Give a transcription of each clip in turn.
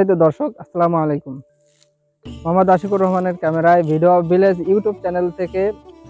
সম্মানিত দর্শক, আসসালামু আলাইকুম। মোহাম্মদ আশিকুর রহমানের ক্যামেরায় video of village YouTube channel থেকে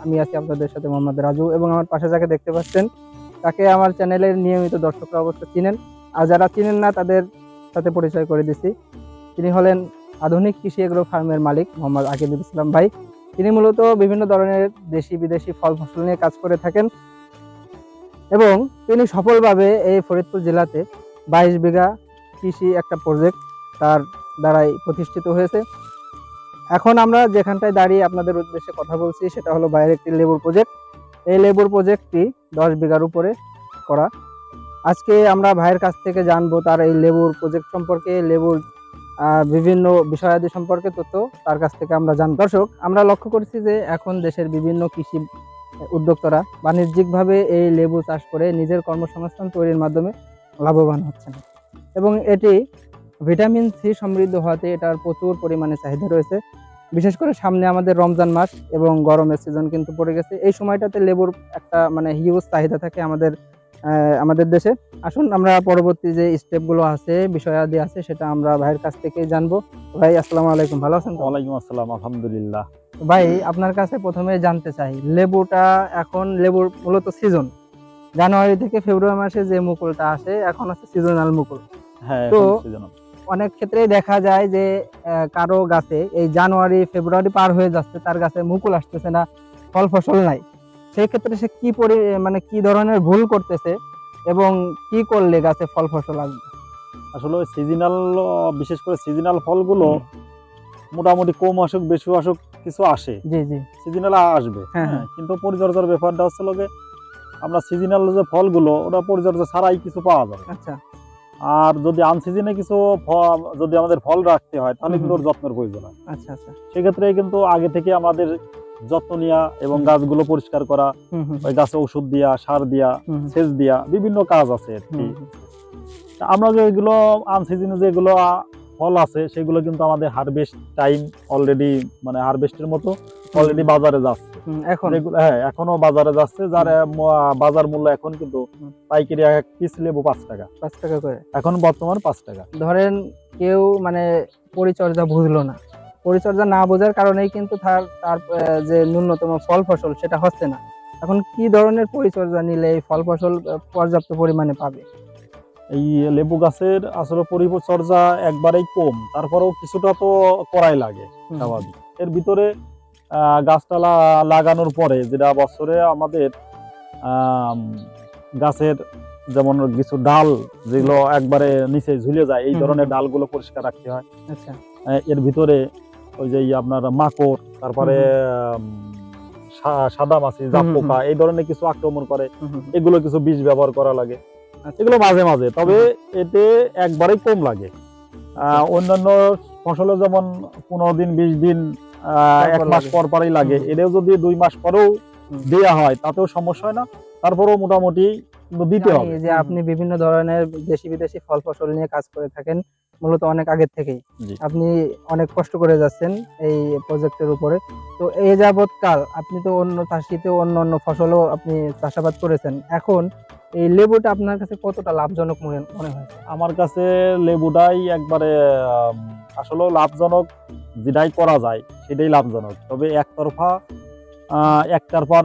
আমি আছি আপনাদের সাথে মোহাম্মদ রাজু, এবং আমার পাশে যাকে দেখতে পাচ্ছেন তাকে আমার চ্যানেলের নিয়মিত দর্শকরা অবশ্য চিনেন, আর যারা চিনেন না তাদের সাথে পরিচয় করে দিচ্ছি। তিনি হলেন আধুনিক কৃষি এগ্রো ফার্মের মালিক মোহাম্মদ আকিবুল ইসলাম ভাই। তিনি মূলত বিভিন্ন ধরনের দেশি বিদেশি ফল ফসল নিয়ে কাজ করে থাকেন এবং তিনি সফলভাবে এই ফরিদপুর জেলাতে 22 বিঘা কৃষি একটা প্রজেক্ট তার দ্বারাই প্রতিষ্ঠিত হয়েছে। এখন আমরা যেখানটায় দাঁড়িয়ে আপনাদের উদ্দেশ্যে কথা বলছি সেটা হলো বাইরের একটি লেবুর প্রজেক্ট। এই লেবুর প্রজেক্টটি 10 বিঘার উপরে করা। আজকে আমরা ভাইয়ের কাছ থেকে জানবো তার এই লেবুর প্রজেক্ট সম্পর্কে, লেবুর বিভিন্ন বিষয়াদি সম্পর্কে তথ্য তার কাছ থেকে আমরা জানব। দর্শক, আমরা লক্ষ্য করছি যে এখন দেশের বিভিন্ন কৃষি উদ্যোক্তারা বাণিজ্যিকভাবে এই লেবু চাষ করে নিজের কর্মসংস্থান তৈরির মাধ্যমে লাভবান হচ্ছেন, এবং এটি ভিটামিন সি সমৃদ্ধ হওয়াতে এটার প্রচুর পরিমাণে চাহিদা রয়েছে। বিশেষ করে সামনে আমাদের রমজান মাস এবং গরমের সিজন কিন্তু পড়ে গেছে। এই সময়টাতে লেবুর একটা হিউজ চাহিদা থাকে আমাদের দেশে। আসুন আমরা পরবর্তী যে স্টেপগুলো আছে, বিষয়াদি আছে, সেটা আমরা ভাইয়ের কাছ থেকেই জানবো। ভাই, আসসালামু আলাইকুম, ভালো আছেন? ওয়ালাইকুম আসসালাম, আলহামদুলিল্লাহ। ভাই, আপনার কাছে প্রথমে জানতে চাই, লেবুটা এখন লেবুর মূলত সিজন জানুয়ারি থেকে ফেব্রুয়ারি মাসে যে মুকুলটা আসে এখন আছে সিজনাল মুকুল। হ্যাঁ, তো অনেক ক্ষেত্রে দেখা যায় যে কারো গাছে এই জানুয়ারি ফেব্রুয়ারি পার হয়ে যাচ্ছে, তার গাছে মুকুল আসতেছে না, ফল ফসল নাই। সেই ক্ষেত্রে সে কি ধরনের ভুল করতেছে এবং কি করলে গাছে ফল ফসল আসবে? আসলে সিজনাল, বিশেষ করে সিজনাল ফলগুলো মোটামুটি কম আসুক বেশি আসুক কিছু আসে, জি জি, সিজনাল আসবে। হ্যাঁ, কিন্তু পরিচর্যার ব্যাপারটা হচ্ছে লোকে আমরা সিজনাল যে ফলগুলো ওটা পরিচর্যা ছাড়াই কিছু পাওয়া যাবে। আচ্ছা। আর যদি আনসিজনে কিছু যদি আমাদের ফল রাখতে হয় তাহলে কিন্তু ওর যত্নের প্রয়োজন হয়। আচ্ছা আচ্ছা, সেক্ষেত্রে কিন্তু আগে থেকে আমাদের যত্ন নেওয়া এবং গাছগুলো পরিষ্কার করা, ওই গাছে ওষুধ দিয়া, সার দিয়া, সেচ দিয়া, বিভিন্ন কাজ আছে। আমরা যেগুলো আনসিজনে যেগুলো ফল আছে সেগুলো কিন্তু আমাদের হারভেস্ট টাইম অলরেডি, হারভেস্টের মতো অলরেডি বাজারে যাচ্ছে এখন। এখনো বাজারে যাচ্ছে, যার বাজার মূল্য এখন কিন্তু পাইকারি এক পিস লেবু 5 টাকা করে এখন বর্তমান 5 টাকা। ধরেন কেউ পরিচর্যা বুঝলো না, পরিচর্যা না বোঝার কারণেই কিন্তু তার যে ন্যূনতম ফল ফসল সেটা হচ্ছে না। এখন কি ধরনের পরিচর্যা নিলে এই ফল ফসল পর্যাপ্ত পরিমাণে পাবে? এই লেবু গাছের আসলে পরিচর্যা একবারেই কম, তারপরেও কিছুটা তো করাই লাগে স্বাভাবিক। এর ভিতরে গাছটা লাগানোর পরে যেটা বছরে আমাদের গাছের যেমন কিছু ডাল যেগুলো একবারে নিচে ঝুলে যায়, এই ধরনের ডালগুলো পরিষ্কার রাখতে হয়। আচ্ছা। এর ভিতরে ওই যে আপনার মাকড়, তারপরে সাদা মাছি, জাপ পোকা, এই ধরনের কিছু আক্রমণ করে, এগুলো কিছু বিষ ব্যবহার করা লাগে। এগুলো মাঝে মাঝে, তবে এতে একবারেই কম লাগে। অন্যান্য ফসলে যেমন 15 দিন 20 দিন 1 মাস পর পরই লাগে, এটাও যদি 2 মাস পরেও দেওয়া হয় তাতেও সমস্যা হয় না। তারপরেও মোটামুটি দিতে হবে। যে আপনি বিভিন্ন ধরনের দেশি বিদেশি ফল ফসল নিয়ে কাজ করে থাকেন মূলত অনেক আগের থেকেই, আপনি অনেক কষ্ট করে যাচ্ছেন এই প্রজেক্টের উপরে। তো এই যাবৎকাল আপনি তো অন্য চাষিতে অন্য ফসলও আপনি চাষাবাদ করেছেন, এখন এই লেবুটা আপনার কাছে কতটা লাভজনক মনে হয়? আমার কাছে লেবুটাই একবারে আসলে লাভজনক, যেটাই করা যায় সেটাই লাভজনক। তবে একটার পর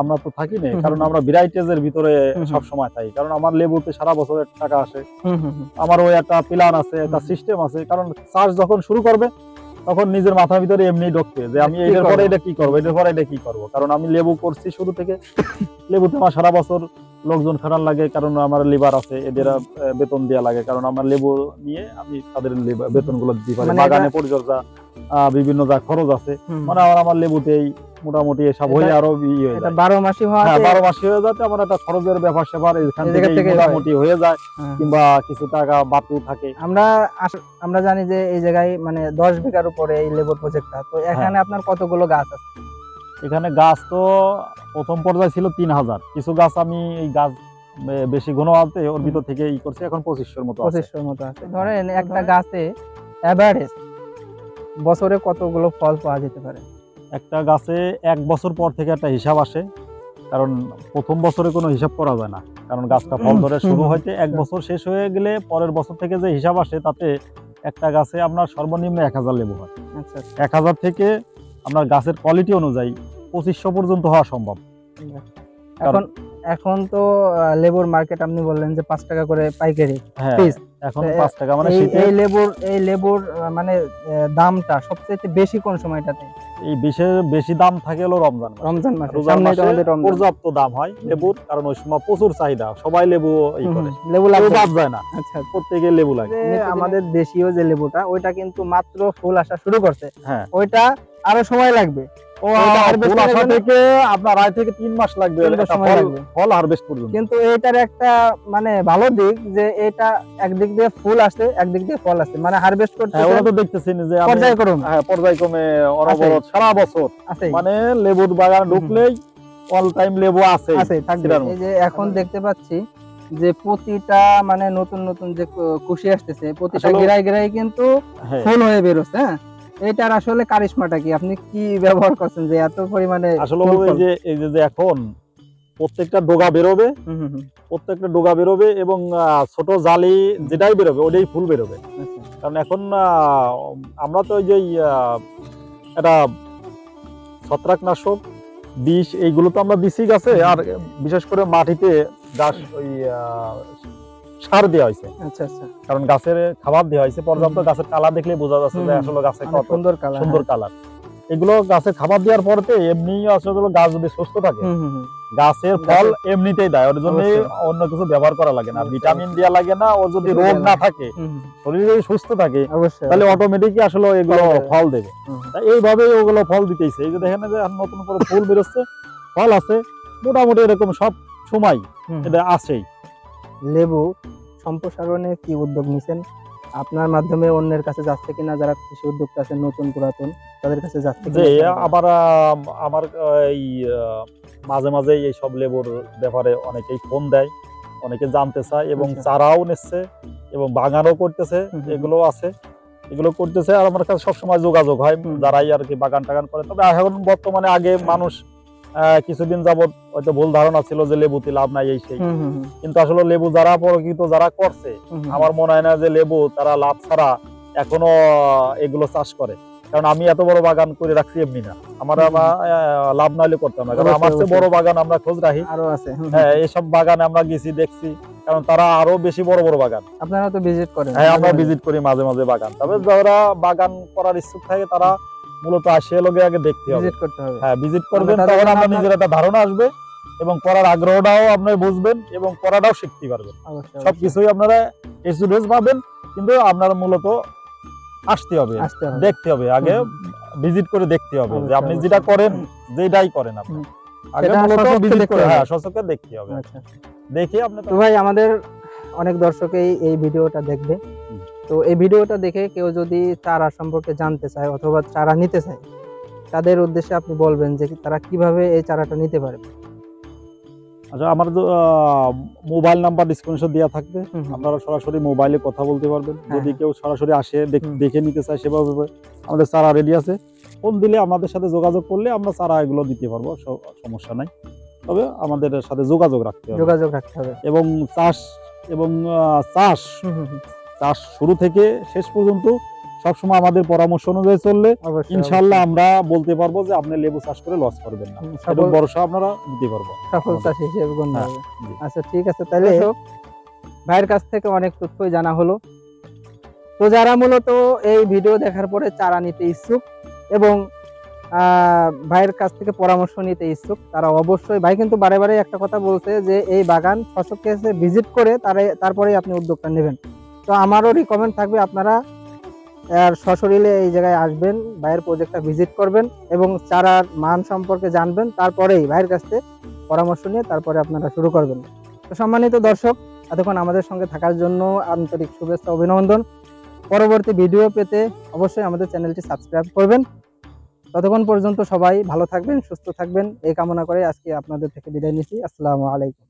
আমরা তো থাকি না, কারণ আমরা ভ্যারাইটিজের ভিতরে সব সময় থাকি। কারণ আমার লেবুতে সারা বছরের টাকা আসে, আমার ওই একটা প্ল্যান আছে, একটা সিস্টেম আছে। কারণ চাষ যখন শুরু করবে তখন নিজের মাথার ভিতরে এমনি ঢুকবে যে আমি এটার পরে এটা কি করবো, এটার পরে এটা কি করবো। কারণ আমি লেবু করছি শুরু থেকে, লেবুতে আমার সারা বছর লোকজন খাটান লাগে, কারণ আমার লেবার আছে, এদের বেতন দেওয়া লাগে। কারণ আমার লেবু নিয়ে আমি তাদের বেতন গুলো দিতে পারি। বাগানে পরিচর্যা, বিভিন্ন যা খরচ আছে, আমার লেবুতেই মোটামুটি এসব হয়ে আরো 12 মাসি হয়ে যাচ্ছে। আমার একটা খরচের ব্যাপার সেবার এখান থেকে মোটামুটি হয়ে যায়, কিংবা কিছু টাকা বাড়তি থাকে। আমরা জানি যে এই জায়গায় 10 বিঘার উপরে এই লেবুর প্রজেক্টটা। তো এখানে আপনার কতগুলো গাছ আছে? এখানে গাছ তো প্রথম পর্যায়ে ছিল 3000। কিছু গাছ আমি এই গাছ বেশি ঘন আছে ওর ভিতর থেকে করছি, এখন 2500-র মতো আছে। ধরেন একটা গাছে এভারেজ বছরে কতগুলো ফল পাওয়া যেতে পারে? একটা গাছে 1 বছর পর থেকে একটা হিসাব আসে, কারণ প্রথম বছরে কোনো হিসাব করা যায় না, কারণ গাছটা ফল ধরে শুরু হইতে 1 বছর শেষ হয়ে গেলে পরের বছর থেকে যে হিসাব আসে তাতে একটা গাছে আপনার সর্বনিম্ন 1000 লেবু হয়। আচ্ছা 1000 থেকে আপনার গাছের কোয়ালিটি অনুযায়ী 2500 পর্যন্ত হওয়া সম্ভব। এখন এখন তো লেবুর মার্কেট আপনি বললেন যে 5 টাকা করে পাইকারি হ্যাঁ, পিস। এখন 5 টাকা মানে এই লেবুর মানে দামটা সবচেয়ে বেশি কোন সময়টাতে? এই বেশি দাম থাকে হলো রমজান মাসে। রমজান মাসে। রোজার সামনে তো মাসে আমাদের রমজান। পর্যাপ্ত দাম হয় লেবুর, কারণ ওই সময় প্রচুর চাহিদা, সবাই লেবু করে, লেবু কেউ লাগবে। বাদ যায় না, আচ্ছা প্রত্যেকের লেবু লাগে। আমাদের দেশীয় যে লেবুটা ওইটা কিন্তু মাত্র ফুল আসা শুরু করছে, হ্যাঁ ওইটা আরো সময় লাগবে। ফুল আসা থেকে আপনার 2.5 থেকে 3 মাস লাগবে ফল হারভেস্ট পর্যন্ত। কিন্তু এটার একটা মানে ভালো দিক যে এটা একদিক দিয়ে ফুল আসে, একদিক দিয়ে ফল আসে, মানে হারভেস্ট করতে ওরা তো দেখতেছেন যে পর্যায়ক্রমে। হ্যাঁ, পর্যায়ক্রমে অনবরত সারা বছর আছে, মানে লেবুর বাগান ঢুকলেই অল টাইম লেবু আছে। এই যে এখন দেখতে পাচ্ছি যে প্রতিটা মানে নতুন নতুন যে কুশি আসতেছে, প্রতিটা গিরায় কিন্তু ফুল হয়ে বেরোচ্ছে। হ্যাঁ, এটার আসলে কারিশমাটা কি, আপনি কি ব্যবহার করছেন যে এত পরিমাণে? আসলে এই যে এখন প্রত্যেকটা ডোগা বেরোবে এবং ছোট জালি যেটাই বেরোবে ওটাই ফুল বেরোবে। কারণ এখন আমরা তো ওই যে একটা ছত্রাকনাশক বিষ এইগুলো তো আমরা দিছি গাছে, আর বিশেষ করে মাটিতে গাছ ওই সার দেওয়া হয়েছে। কারণ গাছের খাবার দেওয়া হয়েছে পর্যাপ্ত, গাছের কালার দেখলে বোঝা যাচ্ছে যে আসলে গাছে কত সুন্দর কালার। এগুলো গাছে খাবার দেওয়ার পরে এমনি আসলে গাছ যদি সুস্থ থাকে গাছের ফল এমনিতেই দেয়, ওর জন্য অন্য কিছু ব্যবহার করা লাগে না, ভিটামিন দেওয়া লাগে না। ও যদি রোগ না থাকে, শরীর যদি সুস্থ থাকে, তাহলে অটোমেটিকই আসলে এগুলো ফল দেবে। এইভাবে ওগুলো ফল দিতেছে। এই যে দেখেন যে নতুন করে ফুল বেরোচ্ছে, ফল আছে, মোটামুটি এরকম সব সময় এটা আছেই। লেবু সম্প্রসারণে কি উদ্যোগ নিছেন? আপনার মাধ্যমে অন্যের কাছে যাচ্ছে কিনা, যারা কৃষি উদ্যোক্তা আছেন নতুন পুরাতন তাদের কাছে যাচ্ছে? যে আমার এই মাঝে মাঝে এই সব লেবুর ব্যাপারে অনেকেই ফোন দেয়, অনেকে জানতে চায় এবং চারাও নিচ্ছে এবং বাগানও করতেছে, এগুলো আছে, এগুলো করতেছে। আর আমার কাছে সবসময় যোগাযোগ হয় যারাই আর কি বাগান টাগান করে। তবে এখন বর্তমানে আগে মানুষ কিছুদিন যাবত হয়তো ভুল ধারণা ছিল যে লেবুতে লাভ নাই এই সেই, কিন্তু আসলে লেবু যারা প্রকৃত যারা করছে, আমার মনে হয় না যে লেবু তারা লাভ ছাড়া এখনো এগুলো চাষ করে। কারণ আমি এত বড় বাগান করে রাখছি এমনি না, আমার লাভ নাইলে করতাম না, কারণ আমার চেয়ে বড় বাগান আমরা খোঁজ রাখি আরো আছে। হ্যাঁ, এইসব বাগানে আমরা গেছি, দেখছি, কারণ তারা আরো বেশি বড় বড় বাগান। আপনারা তো ভিজিট করেন? হ্যাঁ, আমরা ভিজিট করি মাঝে মাঝে বাগান। তবে যারা বাগান করার ইচ্ছুক থাকে তারা মূলত আসে লোকে আগে দেখতে হবে, ভিজিট করতে হবে। হ্যাঁ, ভিজিট করবেন, তখন আপনার নিজের একটা ধারণা আসবে এবং করার আগ্রহটাও আপনি বুঝবেন এবং করাটাও শিখতে পারবেন। সবকিছুই আপনারা এক্সপেরিয়েন্স পাবেন, কিন্তু আপনারা মূলত আসতে হবে, দেখতে হবে, আগে ভিজিট করে দেখতে হবে যে আপনি যেটা করেন, যেটাই করেন আপনি আগে মূলত ভিজিট করে, হ্যাঁ, সচক্ষে দেখতে হবে। দেখে আপনি তো ভাই, আমাদের অনেক দর্শকই এই ভিডিওটা দেখবে, তো এই ভিডিওটা দেখে কেউ যদি চারা সম্পর্কে জানতে চায় অথবা চারা নিতে চায়, তাদের উদ্দেশ্যে আপনি বলবেন যে তারা কিভাবে এই চারাটা নিতে পারবে? আচ্ছা, আমার মোবাইল নাম্বার ডিসক্রিপশনে দেওয়া থাকবে, আপনারা সরাসরি মোবাইলে কথা বলতে পারবেন। যদি কেউ সরাসরি আসে দেখে নিতে চায়, সেভাবে আমাদের চারা রেডি আছে। ফোন দিলে আমাদের সাথে যোগাযোগ করলে আমরা চারা এগুলো দিতে পারবো, সমস্যা নাই। তবে আমাদের সাথে যোগাযোগ রাখতে হবে এবং চাষ শুরু থেকে শেষ পর্যন্ত সবসময় আমাদের পরামর্শ অনুযায়ী চললে ইনশাআল্লাহ আমরা বলতে পারবো যে আপনি লেবু চাষ করে লস করবেন না, এবং ভরসা আপনারা দিতে পারবো, সফল চাষী হিসেবে গণ্য হবে। আচ্ছা, ঠিক আছে, তাহলে ভাইয়ের কাছ থেকে অনেক তথ্যই জানা হলো। তো যারা মূলত এই ভিডিও দেখার পরে চারা নিতে ইচ্ছুক এবং ভাইয়ের কাছ থেকে পরামর্শ নিতে ইচ্ছুক, তারা অবশ্যই, ভাই কিন্তু বারে বারে একটা কথা বলছে যে এই বাগান ফসলকে ভিজিট করে তারপরে আপনি উদ্যোগটা নেবেন। তো আমারও রিকমেন্ড থাকবে আপনারা আর সশরীরে এই জায়গায় আসবেন, ভাইয়ের প্রজেক্টটা ভিজিট করবেন এবং চারার মান সম্পর্কে জানবেন, তারপরেই ভাইয়ের কাছ থেকে পরামর্শ নিয়ে তারপরে আপনারা শুরু করবেন। তো সম্মানিত দর্শক, এতক্ষণ আমাদের সঙ্গে থাকার জন্য আন্তরিক শুভেচ্ছা, অভিনন্দন। পরবর্তী ভিডিও পেতে অবশ্যই আমাদের চ্যানেলটি সাবস্ক্রাইব করবেন। ততক্ষণ পর্যন্ত সবাই ভালো থাকবেন, সুস্থ থাকবেন, এই কামনা করে আজকে আপনাদের থেকে বিদায় নিচ্ছি। আসসালামু আলাইকুম।